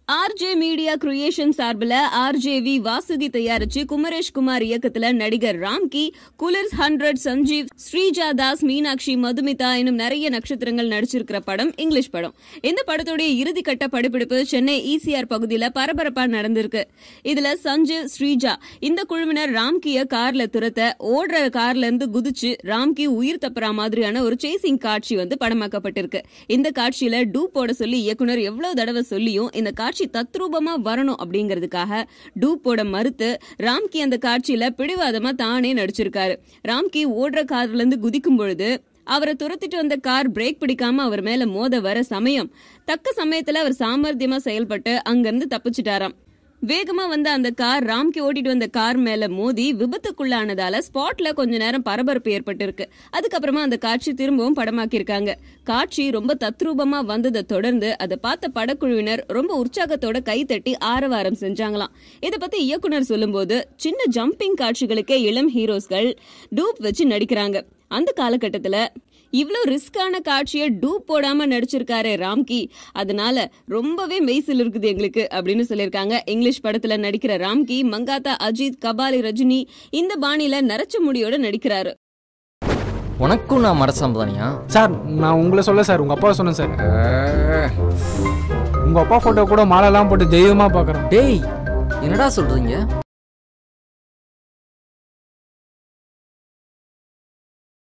RJ media creation சார்பில் ஆர்ஜேவி வாசுகி தயாரிச்சு குமரேஷ் குமார் இயக்கத்துல நடிகர் ராம்கி, குலிர் 100, சஞ்சீவ், ஸ்ரீஜா தாஸ், மீனாட்சி, மதுமிதா இன்னும் நிறைய நட்சத்திரங்கள் நடிச்சிருக்கிற படம் இங்கிலீஷ் படம். இந்த படத்துடைய இறுதிக்கட்ட படப்பிடிப்பு சென்னை ஈசிஆர் பகுதியில பரபரப்பா நடந்திருக்கு. இதுல சஞ்சீவ், ஸ்ரீஜா இந்த குழுவினர் ராம்கிய கார்ல துரத்த ஓடுற கார்ல இருந்து குதிச்சு ராம்கி உயிர் தப்புற மாதிரியான ஒரு சேசிங் காட்சி படமாக்கப்பட்டிருக்கு. இந்த காட்சியில டூப் போட சொல்லி இயக்குனர் எவ்வளவு தடவை சொல்லியும் இந்த காட்சி தத்ரூபமா வரணும் அப்படிங்கறதுக்காக டூப் போட மறுத்து ராம்கி அந்த காட்சியில பிடிவாதமா தானே நடிச்சிருக்காரு. ராம்கி ஓடுற கார்ல இருந்து குதிக்கும் பொழுது அவரை துரத்திட்டு வந்த கார் பிரேக் பிடிக்காம அவர் மேல மோத வர தக்க சமயத்துல அவர் சாமர்த்தியமா செயல்பட்டு அங்கிருந்து தப்பிச்சிட்டாராம். வேகமா வந்த அந்த கார் ராம்கி ஓட்டிட்டு வந்த கார் மேல மோதி விபத்துக்குள்ளானதால ஸ்பாட்ல கொஞ்ச நேரம் பரபரப்பு ஏற்பட்டிருக்கு. அதுக்கப்புறமா அந்த காட்சி திரும்பவும் படமாக்கியிருக்காங்க. காட்சி ரொம்ப தத்ரூபமா வந்ததை தொடர்ந்து அதை பார்த்த படக்குழுவினர் ரொம்ப உற்சாகத்தோட கைத்தட்டி ஆரவாரம் செஞ்சாங்களாம். இதை பத்தி இயக்குனர் சொல்லும்போது, சின்ன ஜம்பிங் காட்சிகளுக்கே இளம் ஹீரோஸ்கள் டூப் வச்சு நடிக்கிறாங்க. அந்த காலகட்டத்துல இவ்ளோ ரிஸ்கான காட்சியை டூப் போடாம நடிச்சிருக்காரு ராம்கி, அதனால ரொம்பவே மெய்சில் இருக்குது எங்களுக்கு அப்படின்னு சொல்லியிருக்காங்க. இங்கிலீஷ் படத்துல நடிக்கிற ராம்கி மங்காத்தா, அஜித், கபாலி, ரஜினி இந்த பாணியில நரைச்ச முடியோட நடிக்கிறாரு. உனக்கும் நான் மரசம்பதானியா சார்? நான் உங்களை சொல்ல சார், உங்க அப்பா சொன்னேன் சார். உங்க அப்பா போட்டோ கூட மாலைலாம் போட்டு தெய்வமா பாக்குறேன். டேய், என்னடா சொல்றீங்க?